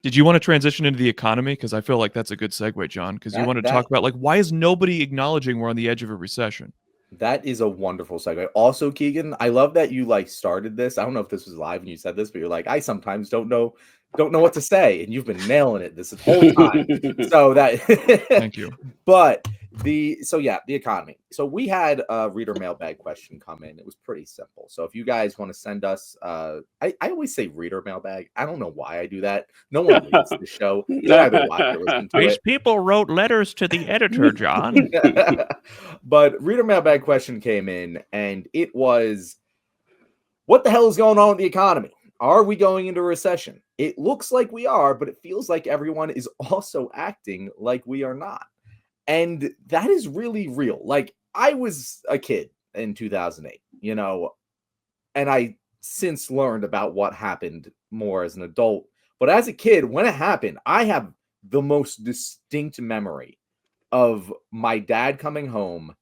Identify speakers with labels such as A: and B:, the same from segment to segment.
A: Did you want to transition into the economy? Because I feel like that's a good segue, John. Because you
B: That
A: want to talk
B: that
A: about like why is nobody acknowledging we're on the edge of a recession?
B: That is a wonderful segue. Also, Keegan, I love that you like started this. I don't know if this was live when you said this, but you're like, I sometimes don't know what to say, and you've been nailing it this whole time. So that,
A: Thank you.
B: but the economy. So we had a reader mailbag question come in. It was pretty simple. So if you guys want to send us, I always say reader mailbag. I don't know why I do that. No one reads the show. They either watch or listen to
A: These
B: it.
A: people wrote letters to the editor, John.
B: But reader mailbag question came in, and it was, what the hell is going on with the economy? Are we going into a recession? It looks like we are, but it feels like everyone is also acting like we are not. And that is really real. Like, I was a kid in 2008, and I since learned about what happened more as an adult. But as a kid, when it happened, I have the most distinct memory of my dad coming home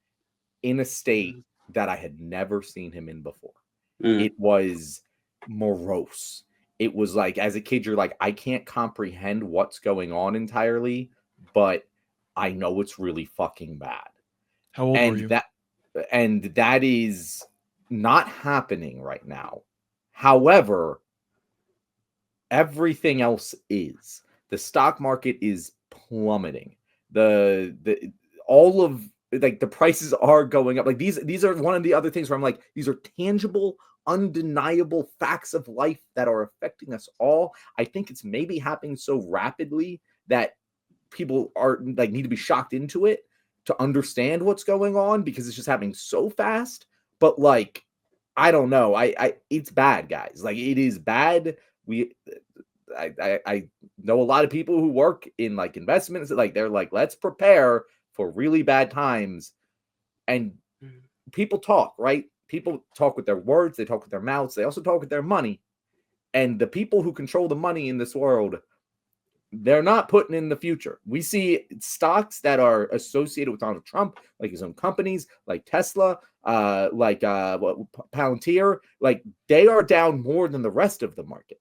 B: in a state that I had never seen him in before. It was morose. It was like, as a kid, you're like, I can't comprehend what's going on entirely, but I know it's really fucking bad.
A: How old were
B: And
A: you?
B: that is not happening right now. However, everything else is. The stock market is plummeting. The all of like the prices are going up. Like these are one of the other things where I'm like, these are tangible, undeniable facts of life that are affecting us all. I think it's maybe happening so rapidly that people are like need to be shocked into it to understand what's going on because it's just happening so fast. But like, I don't know. I it's bad, guys. Like it is bad. We I know a lot of people who work in like investments, like they're like, let's prepare for really bad times. And people talk, right? People talk with their words, they talk with their mouths, they also talk with their money. And the people who control the money in this world, they're not putting in the future. We see stocks that are associated with Donald Trump, like his own companies, like Tesla, Palantir, like they are down more than the rest of the market.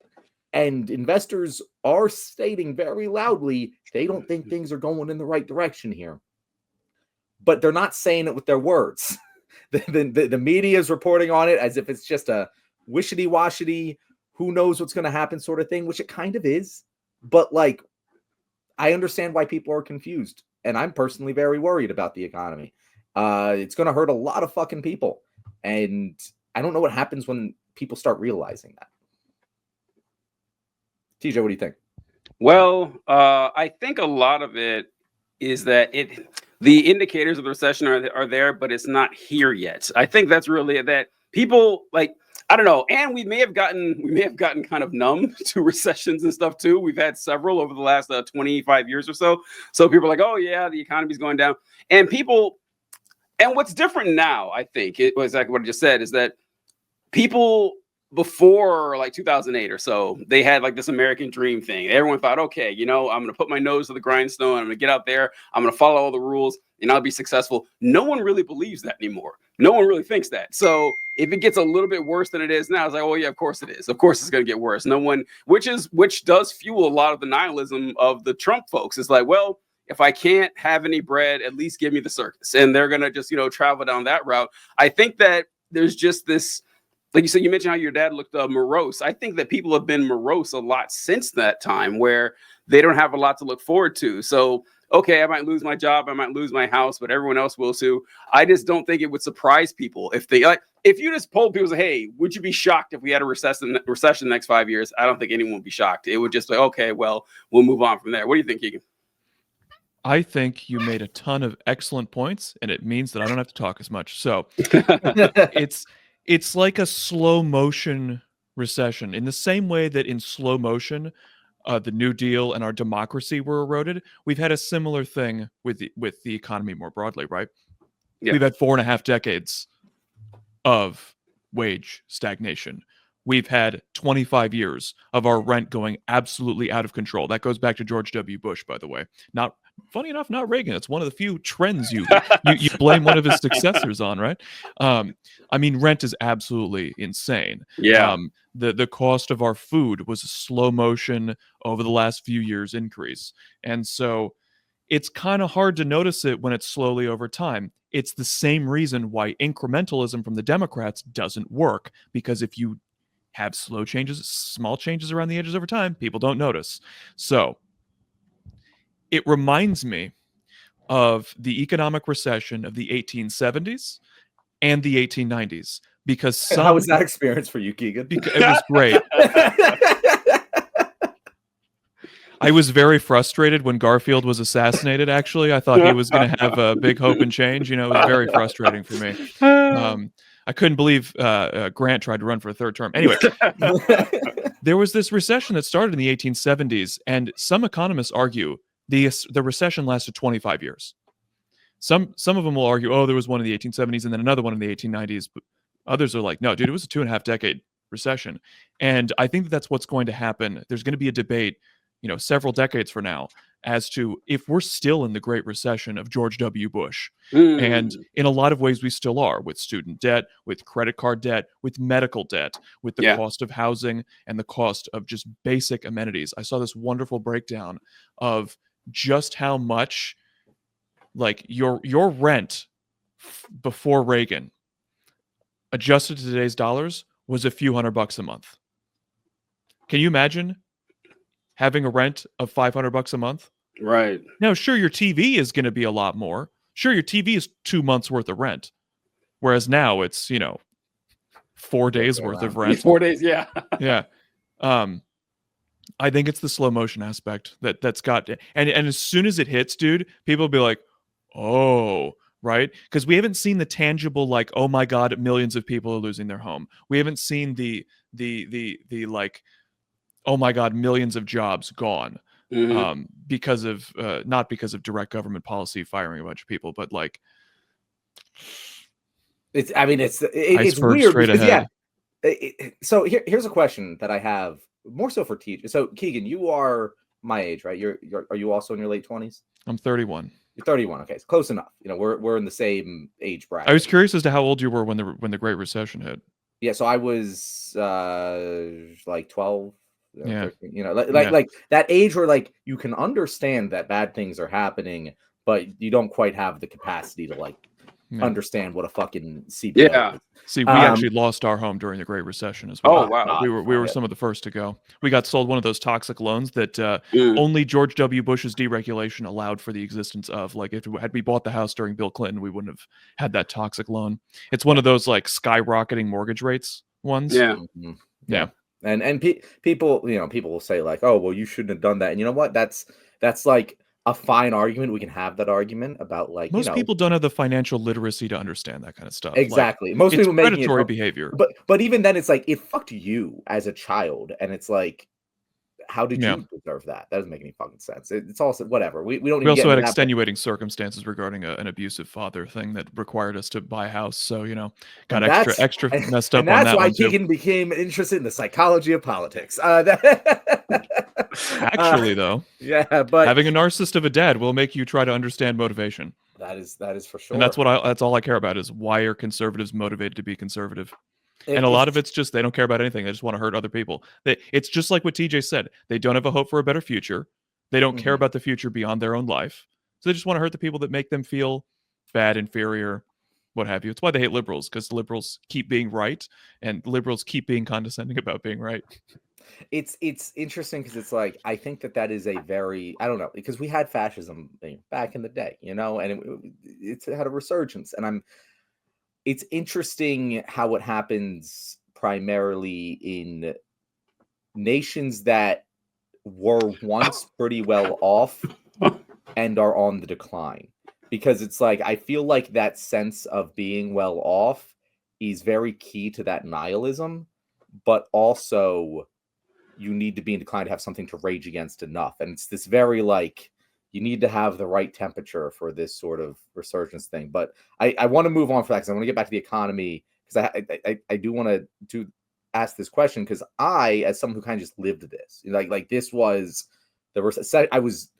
B: And investors are stating very loudly they don't think things are going in the right direction here. But they're not saying it with their words. The media is reporting on it as if it's just a wishity-washity, who knows what's going to happen sort of thing, which it kind of is. But like, I understand why people are confused. And I'm personally very worried about the economy. It's going to hurt a lot of fucking people. And I don't know what happens when people start realizing that. TJ, what do you think?
C: Well, I think a lot of it is that the indicators of the recession are there, but it's not here yet. I think that's really that people like, I don't know, and we may have gotten kind of numb to recessions and stuff too. We've had several over the last 25 years or so. So people are like, oh yeah, the economy's going down, and what's different now, I think, it was exactly what I just said, is that people before like 2008 or so, they had like this American dream thing. Everyone thought, okay, I'm going to put my nose to the grindstone. I'm going to get out there. I'm going to follow all the rules and I'll be successful. No one really believes that anymore. No one really thinks that. So if it gets a little bit worse than it is now, it's like, oh yeah, of course it is. Of course it's going to get worse. No one, which does fuel a lot of the nihilism of the Trump folks. It's like, well, if I can't have any bread, at least give me the circus. And they're going to just, travel down that route. I think that there's just this, like you said, you mentioned how your dad looked morose. I think that people have been morose a lot since that time where they don't have a lot to look forward to. So, okay, I might lose my job, I might lose my house, but everyone else will too. I just don't think it would surprise people if you just polled people, say, hey, would you be shocked if we had a recession the next 5 years? I don't think anyone would be shocked. It would just be, okay, well, we'll move on from there. What do you think, Keegan?
A: I think you made a ton of excellent points, and it means that I don't have to talk as much. So it's like a slow motion recession, in the same way that in slow motion, the New Deal and our democracy were eroded. We've had a similar thing with the economy more broadly, right?
C: Yeah.
A: We've had 4.5 decades of wage stagnation. we've had 25 years of our rent going absolutely out of control. That goes back to George W. Bush, by the way. Not funny enough, not Reagan. It's one of the few trends you blame one of his successors on, right? I mean, rent is absolutely insane.
C: Yeah.
A: The cost of our food was a slow motion over the last few years increase. And so it's kind of hard to notice it when it's slowly over time. It's the same reason why incrementalism from the Democrats doesn't work, because if you have slow changes, small changes around the edges over time, people don't notice. So it reminds me of the economic recession of the 1870s and the 1890s, because
B: How was that experience for you, Keegan?
A: it was great. I was very frustrated when Garfield was assassinated, actually. I thought he was going to have a big hope and change. You know, it was very frustrating for me. I couldn't believe Grant tried to run for a third term. Anyway, there was this recession that started in the 1870s, and some economists argue the recession lasted 25 years. Some of them will argue, oh, there was one in the 1870s and then another one in the 1890s. But others are like, no, dude, it was a 2.5 decade recession. And I think that's what's going to happen. There's going to be a debate, you know, several decades from now as to if we're still in the Great Recession of George W. Bush. And in a lot of ways, we still are, with student debt, with credit card debt, with medical debt, with the cost of housing and the cost of just basic amenities. I saw this wonderful breakdown of just how much, like, your rent before Reagan, adjusted to today's dollars, was a few $100 a month. Can you imagine having a rent of $500 a month?
C: Right.
A: Now, sure, your TV is going to be a lot more. Sure, your TV is 2 months worth of rent, whereas now it's, you know, 4 days worth of rent.
C: 4 days, yeah.
A: Yeah. I think it's the slow motion aspect that's got, and as soon as it hits, dude, people will be like, oh, right? Because we haven't seen the tangible, like, oh my God, millions of people are losing their home. We haven't seen the like, oh my God, millions of jobs gone. Because of not because of direct government policy firing a bunch of people, but like,
B: it's weird because so here's a question that I have, more so for teachers. So Keegan, you are my age, right? Are you also in your late 20s?
A: I'm 31.
B: You're 31. Okay, it's close enough. You know, we're in the same age bracket.
A: I was curious as to how old you were when the Great Recession hit.
B: Yeah, so I was like 12.
A: Yeah.
B: 13, you know, like that age where, like, you can understand that bad things are happening, but you don't quite have the capacity to, like, understand what a fucking CPI is.
A: See, we actually lost our home during the Great Recession as well.
C: Oh, wow.
A: We were some of the first to go. We got sold one of those toxic loans that only George W. Bush's deregulation allowed for the existence of. Like, had we bought the house during Bill Clinton, we wouldn't have had that toxic loan. It's one of those, like, skyrocketing mortgage rates ones.
C: Yeah.
B: Yeah. And people, you know, people will say, like, oh, well, you shouldn't have done that. And you know what? That's like a fine argument. We can have that argument about, like,
A: most people don't have the financial literacy to understand that kind of stuff.
B: Exactly.
A: Like,
B: most people make
A: predatory behavior.
B: But even then, it's like, it fucked you as a child, and it's like, how did you deserve that? That doesn't make any fucking sense. It's also whatever. We don't.
A: We also had extenuating circumstances regarding an abusive father thing that required us to buy a house. So, you know, got extra messed up.
B: And that's
A: on that
B: why
A: one too.
B: Keegan became interested in the psychology of politics.
A: Actually, though,
B: yeah, but
A: having a narcissist of a dad will make you try to understand motivation.
B: That is for sure.
A: And that's all I care about, is why are conservatives motivated to be conservative? And a lot of it's just they don't care about anything. They just want to hurt other people. It's just like what TJ said. They don't have a hope for a better future. They don't care about the future beyond their own life. So they just want to hurt the people that make them feel bad, inferior, what have you. It's why they hate liberals, because liberals keep being right and liberals keep being condescending about being right.
B: It's interesting because it's like, I think that is a very, I don't know, because we had fascism back in the day, you know, and it had a resurgence, and it's interesting how it happens primarily in nations that were once pretty well off and are on the decline. Because it's like, I feel like that sense of being well off is very key to that nihilism, but also you need to be in decline to have something to rage against enough. And it's this very, like, you need to have the right temperature for this sort of resurgence thing. But I want to move on for that, because I want to get back to the economy, because I do want to do ask this question because I, as someone who kind of just lived this, like this was I was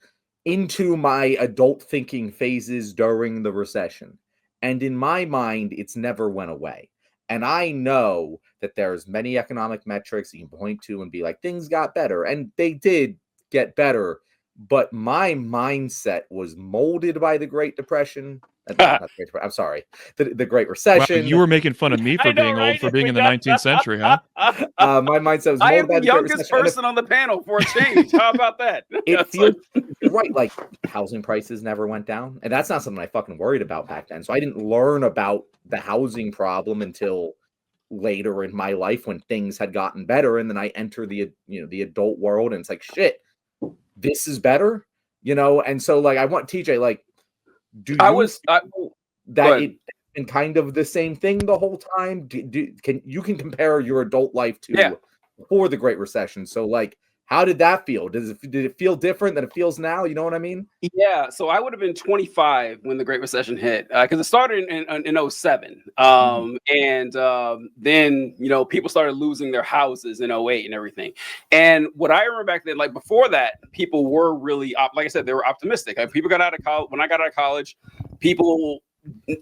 B: into my adult thinking phases during the recession. And in my mind, it's never went away. And I know that there's many economic metrics you can point to and be like, things got better. And they did get better. But my mindset was molded by the Great Depression. Not the Great Depression, I'm sorry. The Great
A: Wow,
B: Recession.
A: you were making fun of me for
C: I know,
A: being
C: right?
A: old, for being in the 19th century, huh?
B: My mindset was
C: I
B: molded
C: am
B: by
C: the
B: the Great
C: youngest
B: Recession.
C: person on the panel for a change. How about that?
B: It feels right. Like housing prices never went down. And that's not something I fucking worried about back then. So I didn't learn about the housing problem until later in my life when things had gotten better. And then I enter the adult world and it's like, shit, this is better, And so like, I want TJ, like, do you that it been kind of the same thing the whole time? Can you compare your adult life to before the Great Recession? So like, how did that feel? Did it feel different than it feels now? You know what I mean?
C: Yeah, so I would have been 25 when the Great Recession hit because it started in 07. Then, people started losing their houses in 08 and everything. And what I remember back then, like before that, people were really, like I said, they were optimistic. People got out of college. When I got out of college, people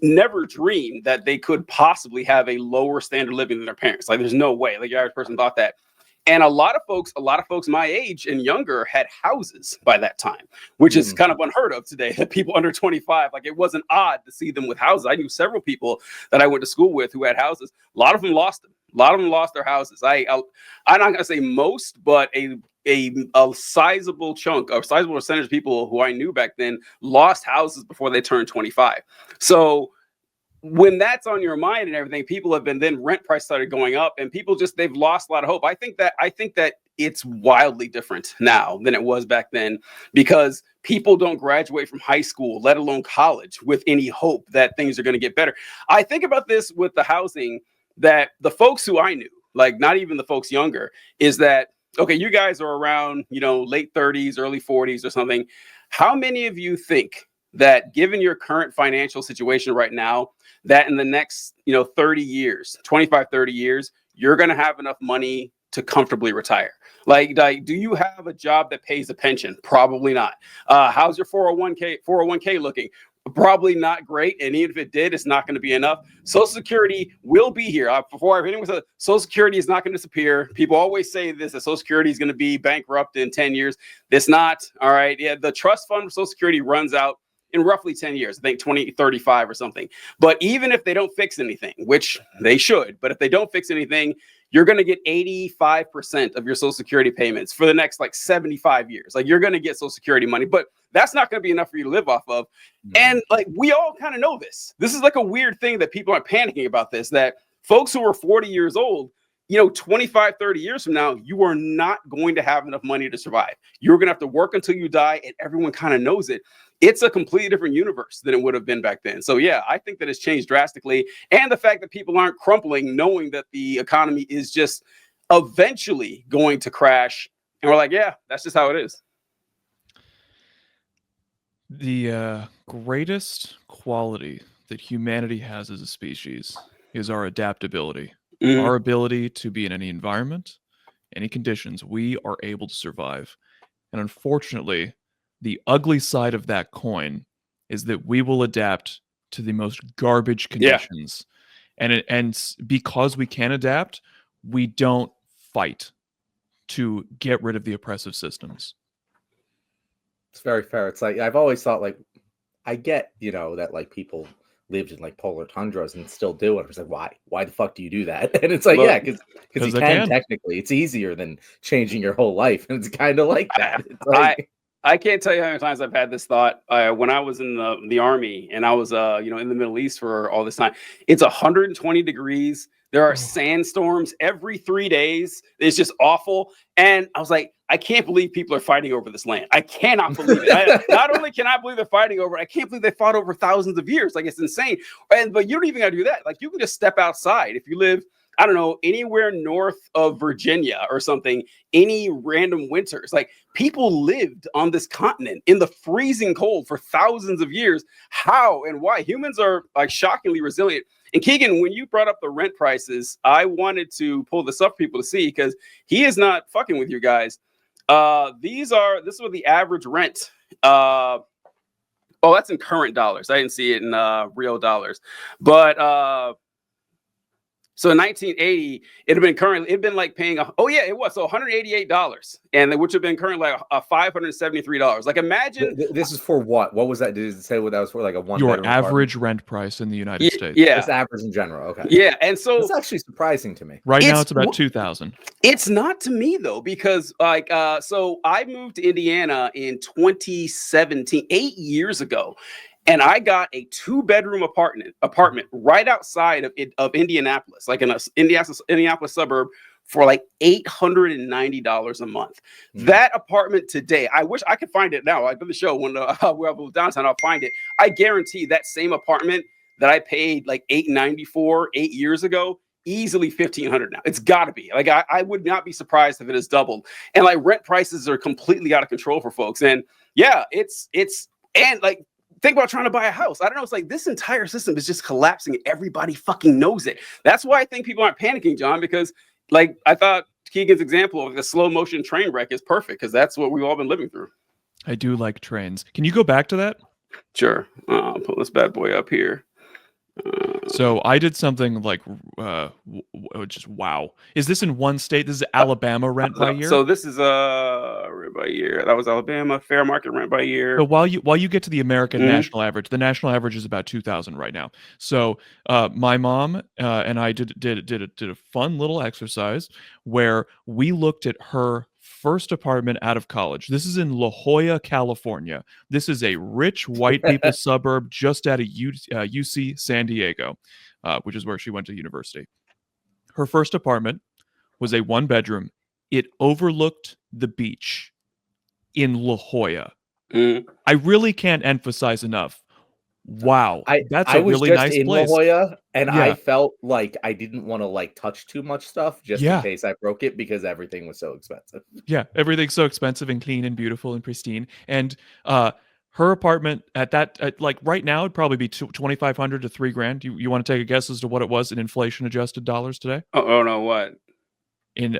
C: never dreamed that they could possibly have a lower standard of living than their parents. Like there's no way. Like your average person thought that. And a lot of folks my age and younger had houses by that time, which is kind of unheard of today. That people under 25, like it wasn't odd to see them with houses. I knew several people that I went to school with who had houses. A lot of them lost them. A lot of them lost their houses. I'm not going to say most, but a sizable chunk, a sizable percentage of people who I knew back then lost houses before they turned 25. So when that's on your mind and everything, people have been, then rent price started going up and people they've lost a lot of hope. I think that it's wildly different now than it was back then because people don't graduate from high school, let alone college, with any hope that things are going to get better. I think about this with the housing, that the folks who I knew, like not even the folks younger, is that, okay, you guys are around, late 30s, early 40s or something. How many of you think that given your current financial situation right now, that in the next, 30 years, 25, 30 years, you're going to have enough money to comfortably retire? Like, do you have a job that pays a pension? Probably not. How's your 401k looking? Probably not great. And even if it did, it's not going to be enough. Social Security will be here. Before anyone said Social Security is not going to disappear. People always say this, that Social Security is going to be bankrupt in 10 years. It's not. All right. Yeah. The trust fund for Social Security runs out in roughly 10 years, I think 2035 or something. But even if they don't fix anything, which they should, but if they don't fix anything, you're going to get 85% of your Social Security payments for the next 75 years. Like you're going to get Social Security money, but that's not going to be enough for you to live off of. And we all kind of know this. This is like a weird thing that people aren't panicking about this, that folks who are 40 years old, 25, 30 years from now, you are not going to have enough money to survive. You're going to have to work until you die, and everyone kind of knows it. It's a completely different universe than it would have been back then. So yeah, I think that it's changed drastically. And the fact that people aren't crumpling, knowing that the economy is just eventually going to crash. And we're like, yeah, that's just how it is.
A: The greatest quality that humanity has as a species is our adaptability. Our ability to be in any environment, any conditions, we are able to survive. And unfortunately, the ugly side of that coin is that we will adapt to the most garbage conditions. And because we can adapt, we don't fight to get rid of the oppressive systems.
B: It's very fair. It's like, I've always thought, I get, that people lived in polar tundras and still do it. It's like, why the fuck do you do that? And it's like, well, yeah, because you can technically. It's easier than changing your whole life, and it's kind of like that. It's like,
C: I can't tell you how many times I've had this thought when I was in the army and I was in the Middle East for all this time. It's 120 degrees. There are sandstorms every 3 days. It's just awful. And I was like, I can't believe people are fighting over this land. I cannot believe it. Not only can I believe they're fighting over it, I can't believe they fought over thousands of years. Like, it's insane. But you don't even got to do that. Like, you can just step outside. If you live, I don't know, anywhere north of Virginia or something, any random winters, like people lived on this continent in the freezing cold for thousands of years. How and why? Humans are like shockingly resilient. And Keegan, when you brought up the rent prices, I wanted to pull this up for people to see because he is not fucking with you guys. This is what the average rent. Oh, that's in current dollars. I didn't see it in real dollars. But so in 1980, it'd been like paying it was so $188, and which would have been currently like $573. Like imagine
B: this is for what? What was that? Did it say what that was for? Like a one
A: Your
B: bedroom
A: average
B: apartment?
A: rent price in the United States.
C: Yeah,
B: Just average in general. Okay.
C: yeah, and so
B: That's actually surprising to me.
A: Right now it's about 2,000.
C: It's not to me though, because so I moved to Indiana in 2017, 8 years ago. And I got a 2-bedroom apartment right outside of Indianapolis, like in a Indianapolis suburb, for like $890 a month.
B: Mm.
C: That apartment today, I wish I could find it now. I've been the show when we're up downtown, I'll find it. I guarantee that same apartment that I paid like $890 for 8 years ago, easily $1,500 now. It's got to be. Like I would not be surprised if it has doubled. And like rent prices are completely out of control for folks. And yeah, it's and like. Think about trying to buy a house. I don't know. It's like this entire system is just collapsing and everybody fucking knows it. That's why I think people aren't panicking, John, because like I thought Keegan's example of the slow motion train wreck is perfect because that's what we've all been living through.
A: I do like trains. Can you go back to that?
C: Sure. I'll pull this bad boy up here.
A: So I did something like, just wow. Is this in one state? This is Alabama rent by year.
C: So this is rent by year. That was Alabama fair market rent by year.
A: So while you get to the American national average, the national average is about 2,000 right now. So my mom and I did a fun little exercise where we looked at her first apartment out of college. This is in La Jolla, California. This is a rich white people suburb just out of UC San Diego, which is where she went to university. Her first apartment was a 1-bedroom. It overlooked the beach in La Jolla. I really can't emphasize enough. Wow, that's a really nice place.
B: I was just in La Jolla, and
A: Yeah.
B: I felt like I didn't want to like touch too much stuff just
A: Yeah.
B: in case I broke it because everything was so expensive.
A: Yeah, everything's so expensive and clean and beautiful and pristine. And her apartment like right now, it'd probably be $2,500 to $3,000. You want to take a guess as to what it was in inflation adjusted dollars today?
C: Oh no, what?
A: In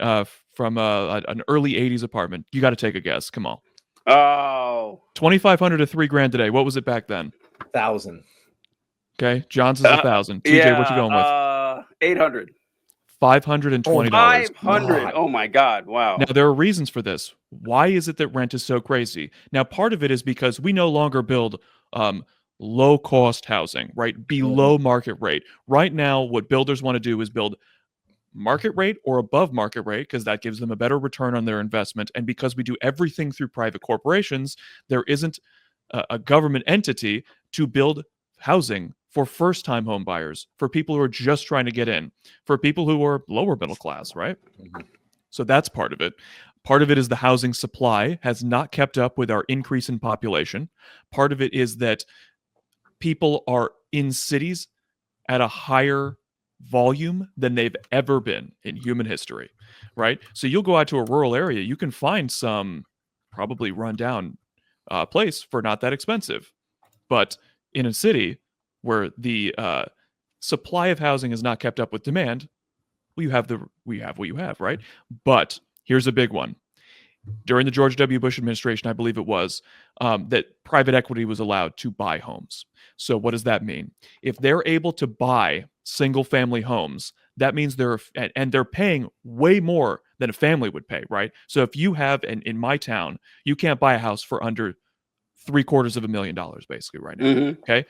A: from an early 80s apartment. You got to take a guess. Come on.
C: Oh,
A: $2,500 to $3,000 today. What was it back then?
B: 1,000.
A: Okay, John's is 1,000. TJ, what you going with?
C: 800.
A: $520.
C: 500. Oh my God! Wow.
A: Now there are reasons for this. Why is it that rent is so crazy? Now part of it is because we no longer build low cost housing, right? Below market rate. Right now, what builders want to do is build market rate or above market rate because that gives them a better return on their investment. And because we do everything through private corporations, there isn't a government entity to build housing for first-time home buyers, for people who are just trying to get in, for people who are lower middle class, right? So that's part of it. Part of it is the housing supply has not kept up with our increase in population. Part of it is that people are in cities at a higher volume than they've ever been in human history, right? So you'll go out to a rural area, you can find some probably rundown place for not that expensive. But in a city where the supply of housing is not kept up with demand, we have what you have, right? But here's a big one. During the George W. Bush administration, I believe it was, that private equity was allowed to buy homes. So what does that mean? If they're able to buy single-family homes, that means they're paying way more than a family would pay, right? So if you have, in my town, you can't buy a house for under $750,000 basically right now. Okay,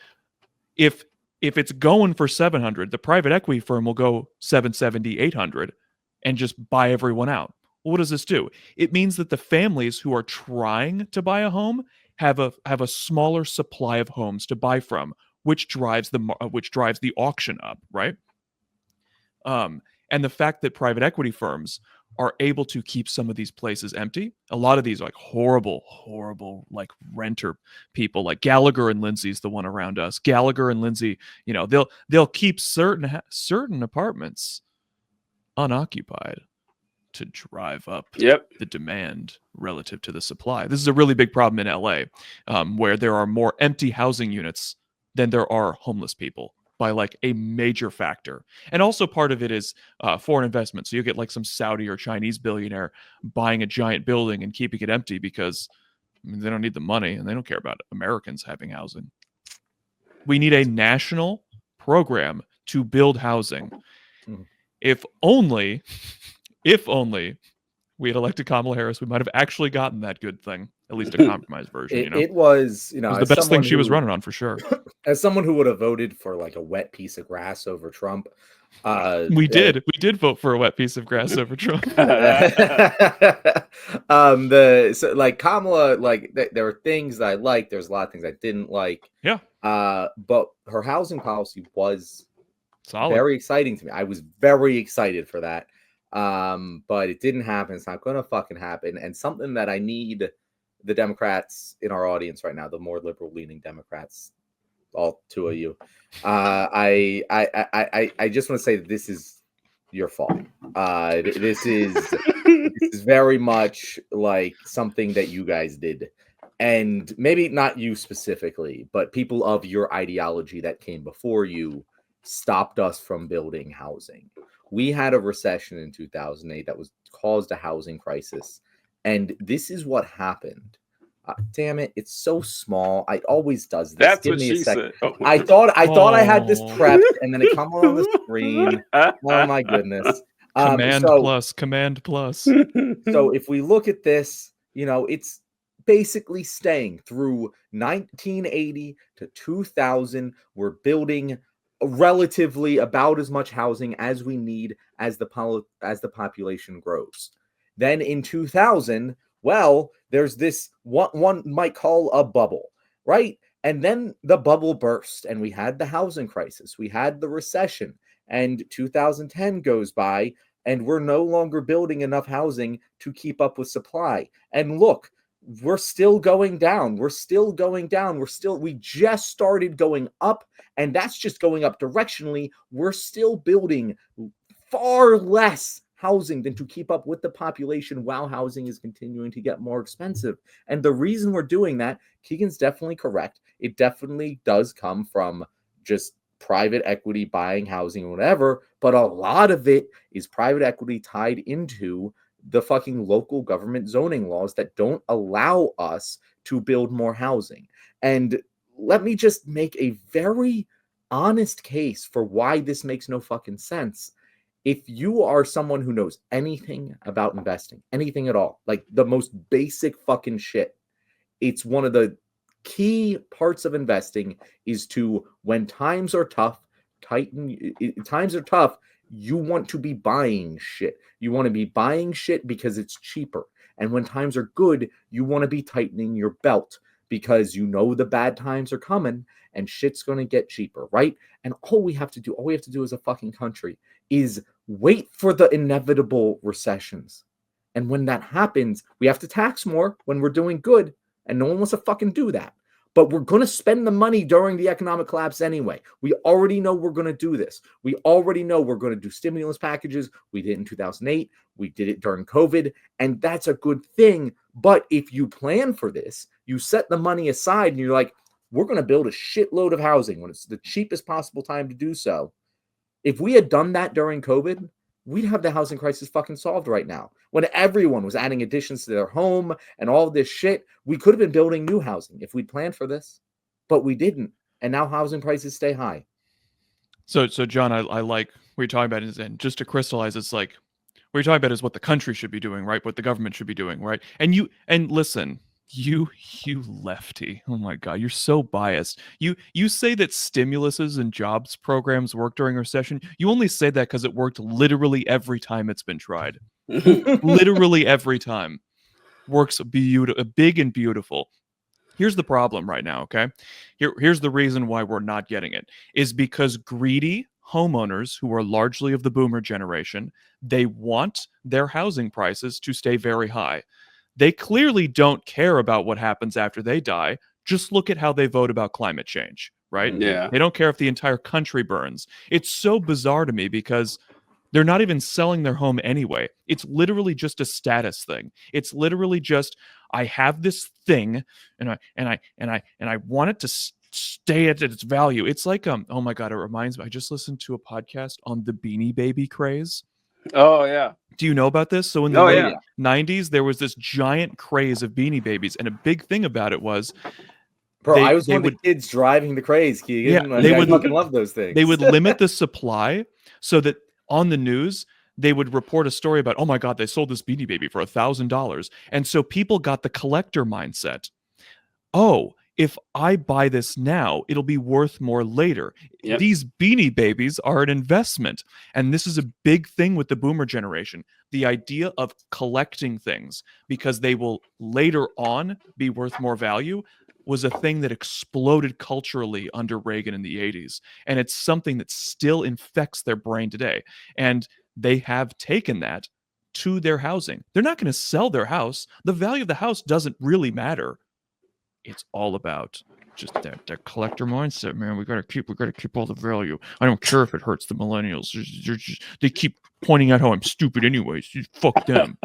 A: if it's going for 700, the private equity firm will go 770, 800, and just buy everyone out. What does this do? It means that the families who are trying to buy a home have a smaller supply of homes to buy from, which drives the auction up, right? And the fact that private equity firms are able to keep some of these places empty. A lot of these are like horrible like renter people, like Gallagher and Lindsay's the one around us. Gallagher and Lindsay, they'll keep certain apartments unoccupied to drive up the demand relative to the supply. This is a really big problem in LA, where there are more empty housing units than there are homeless people. by like a major factor. And also part of it is foreign investment. So you get like some Saudi or Chinese billionaire buying a giant building and keeping it empty because they don't need the money and they don't care about Americans having housing. We need a national program to build housing. If only we had elected Kamala Harris, we might have actually gotten that good thing, at least a compromise version.
B: It was,
A: it was the best thing she was running on for sure.
B: As someone who would have voted for like a wet piece of grass over Trump,
A: we did vote for a wet piece of grass over Trump.
B: Like Kamala, like there were things that I liked. There's a lot of things I didn't like.
A: Yeah.
B: But her housing policy was
A: solid.
B: Very exciting to me. I was very excited for that. But it didn't happen. It's not going to fucking happen. And something that I need the Democrats in our audience right now, the more liberal leaning Democrats, all two of you, I just want to say that this is your fault. This is very much like something that you guys did. And maybe not you specifically, but people of your ideology that came before you stopped us from building housing. We had a recession in 2008 that was caused a housing crisis. And this is what happened. Damn it, it's so small. It always does this.
C: That's
B: Give
C: what
B: me a
C: she
B: second.
C: said. Oh.
B: I thought I had this prepped, and then it come on the screen. Oh my goodness.
A: Command plus.
B: So if we look at this, it's basically staying through 1980 to 2000. We're building relatively about as much housing as we need as the population grows. Then in 2000, well, there's this one might call a bubble, right? And then the bubble burst and we had the housing crisis. We had the recession, and 2010 goes by and we're no longer building enough housing to keep up with supply. And look, we're still going down. We just started going up, and that's just going up directionally. We're still building far less housing than to keep up with the population while housing is continuing to get more expensive. And the reason we're doing that, Keegan's definitely correct. It definitely does come from just private equity buying housing or whatever, but a lot of it is private equity tied into the fucking local government zoning laws that don't allow us to build more housing. And let me just make a very honest case for why this makes no fucking sense. If you are someone who knows anything about investing, anything at all, like the most basic fucking shit, it's one of the key parts of investing is to, when times are tough, you want to be buying shit. You want to be buying shit because it's cheaper. And when times are good, you want to be tightening your belt because you know the bad times are coming and shit's going to get cheaper, right? And all we have to do as a fucking country is wait for the inevitable recessions. And when that happens, we have to tax more when we're doing good, and no one wants to fucking do that. But we're going to spend the money during the economic collapse anyway. We already know we're going to do this. We already know we're going to do stimulus packages. We did it in 2008. We did it during COVID. And that's a good thing. But if you plan for this, you set the money aside and you're like, we're going to build a shitload of housing when it's the cheapest possible time to do so. If we had done that during COVID, we'd have the housing crisis fucking solved right now. When everyone was adding additions to their home and all this shit, we could have been building new housing if we'd planned for this, but we didn't. And now housing prices stay high.
A: So John, I like what you're talking about is, and just to crystallize, it's like what you're talking about is what the country should be doing, right? What the government should be doing, right? And listen, you lefty. Oh my God, you're so biased. You say that stimuluses and jobs programs work during a recession. You only say that because it worked literally every time it's been tried. Literally every time. Works big and beautiful. Here's the problem right now, okay? Here's the reason why we're not getting it, is because greedy homeowners who are largely of the boomer generation, they want their housing prices to stay very high. They clearly don't care about what happens after they die. Just look at how they vote about climate change, right?
C: Yeah.
A: They don't care if the entire country burns. It's so bizarre to me because they're not even selling their home anyway. It's literally just a status thing. It's literally just, I have this thing and I want it stay at its value. It's like oh my god, it reminds me. I just listened to a podcast on the Beanie Baby craze.
C: Oh yeah.
A: Do you know about this? So in the
C: Oh
A: late
C: yeah.
A: 90s, there was this giant craze of Beanie Babies, and a big thing about it was
B: Bro, I was
A: they
B: one of
A: would
B: the kids driving the craze, Keegan.
A: Yeah, they
B: I
A: would-
B: fucking love those things.
A: they would limit the supply so that on the news they would report a story about, oh my god, they sold this Beanie Baby for $1,000, and so people got the collector mindset. Oh, if I buy this now, it'll be worth more later.
C: Yep.
A: These Beanie Babies are an investment. And this is a big thing with the boomer generation. The idea of collecting things because they will later on be worth more value was a thing that exploded culturally under Reagan in the 80s. And it's something that still infects their brain today. And they have taken that to their housing. They're not going to sell their house. The value of the house doesn't really matter. It's all about just their collector mindset, man. We gotta keep all the value. I don't care if it hurts the millennials. They keep pointing out how I'm stupid anyways. Fuck them.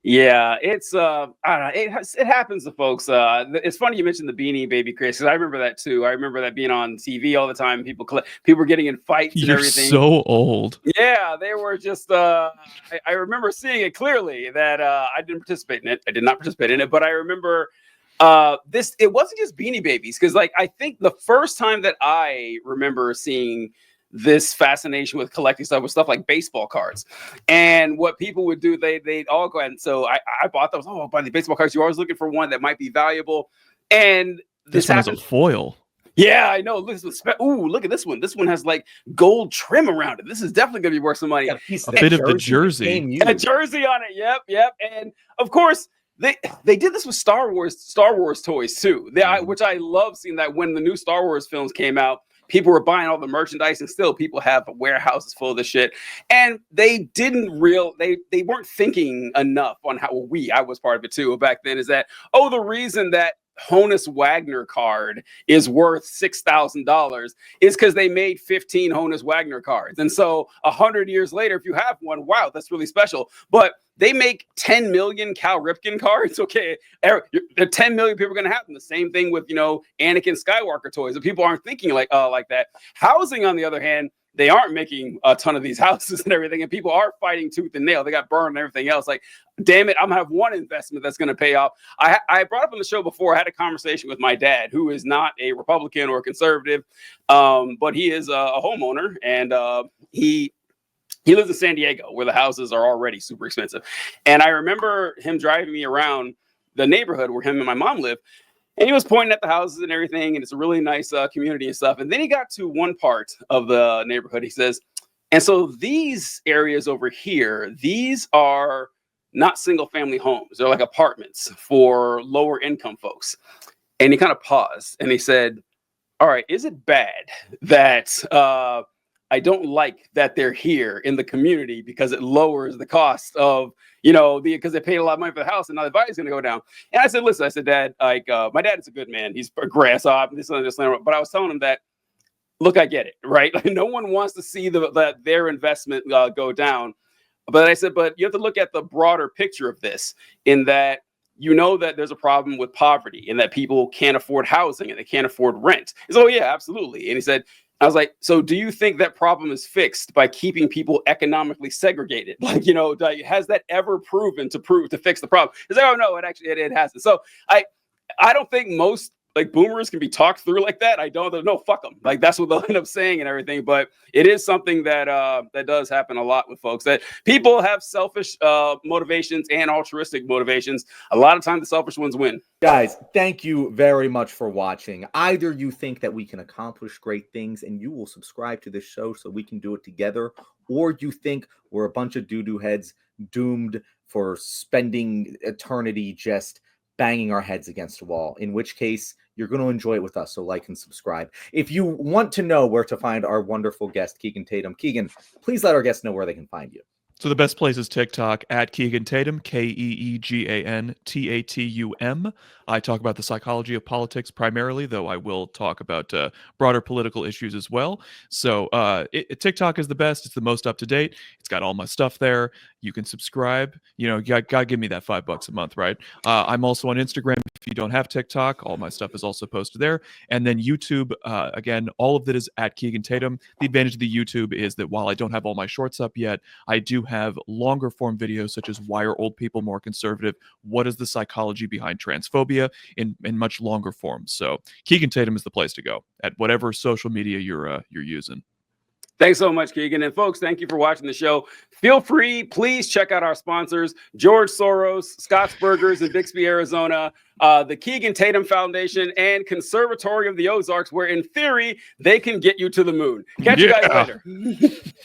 C: Yeah, it's I don't know. It happens to folks. It's funny you mentioned the Beanie Baby craze because I remember that too. I remember that being on TV all the time. People were getting in fights and
A: You're
C: everything.
A: so old.
C: Yeah, they were just. I remember seeing it clearly that I didn't participate in it. I did not participate in it, but I remember it wasn't just Beanie Babies because like I think the first time that I remember seeing this fascination with collecting stuff was stuff like baseball cards. And what people would do, they'd all go ahead. And so I bought those. Oh, buy the baseball cards. You're always looking for one that might be valuable. And
A: This one has a foil.
C: Yeah, I know. Look at this one. This one has like gold trim around it. This is definitely gonna be worth some money.
A: A bit of the jersey.
C: A jersey on it. Yep. And of course, they did this with Star Wars toys too. Which I love seeing that when the new Star Wars films came out, people were buying all the merchandise, and still people have warehouses full of this shit. And they weren't thinking enough on how I was part of it too back then. Is that the reason that Honus Wagner card is worth $6,000 is because they made 15 Honus Wagner cards. And so 100 years later, if you have one, wow, that's really special. But they make 10 million Cal Ripken cards. Okay, 10 million people are going to have them. The same thing with, Anakin Skywalker toys. And people aren't thinking like that. Housing, on the other hand, they aren't making a ton of these houses and everything, and people are fighting tooth and nail. They got burned and everything else. Like, damn it, I'm gonna have one investment that's gonna pay off. I brought up on the show before. I had a conversation with my dad, who is not a Republican or a conservative, but he is a homeowner, and he lives in San Diego, where the houses are already super expensive. And I remember him driving me around the neighborhood where him and my mom live. And he was pointing at the houses and everything, and it's a really nice community and stuff. And then he got to one part of the neighborhood. He says, and so these areas over here, these are not single family homes. They're like apartments for lower income folks. And he kind of paused and he said, all right, is it bad that I don't like that they're here in the community because it lowers the cost of, because they paid a lot of money for the house and now the value's going to go down. And I said, listen, Dad, like, my dad is a good man. He's a grass off, but I was telling him that, look, I get it, right? Like, no one wants to see their investment go down. But I said, but you have to look at the broader picture of this in that, that there's a problem with poverty and that people can't afford housing and they can't afford rent. He said, oh yeah, absolutely. And he said, I was like, so do you think that problem is fixed by keeping people economically segregated? Like, has that ever proven to fix the problem? He's like, oh no, it hasn't. So I don't think most like boomers can be talked through like that. No, fuck them. Like that's what they'll end up saying and everything. But it is something that that does happen a lot with folks, that people have selfish motivations and altruistic motivations. A lot of times the selfish ones win.
B: Guys, thank you very much for watching. Either you think that we can accomplish great things and you will subscribe to this show so we can do it together, or you think we're a bunch of doo-doo heads doomed for spending eternity just banging our heads against a wall, in which case you're going to enjoy it with us. So like and subscribe. If you want to know where to find our wonderful guest, Keegan Tatum, Keegan, please let our guests know where they can find you.
A: So the best place is TikTok at Keegan Tatum, KeeganTatum. I talk about the psychology of politics primarily, though I will talk about broader political issues as well. So TikTok is the best. It's the most up to date. It's got all my stuff there. You can subscribe. You gotta give me that $5 a month, right? I'm also on Instagram. If you don't have TikTok, all my stuff is also posted there. And then YouTube, again, all of that is at Keegan Tatum. The advantage of the YouTube is that while I don't have all my shorts up yet, I do have longer form videos such as why are old people more conservative? What is the psychology behind transphobia in much longer forms? So Keegan Tatum is the place to go at whatever social media you're using.
C: Thanks so much, Keegan. And folks, thank you for watching the show. Feel free, please check out our sponsors, George Soros, Scott's Burgers in Bixby, Arizona, the Keegan Tatum Foundation, and Conservatory of the Ozarks, where in theory, they can get you to the moon. Catch you guys later.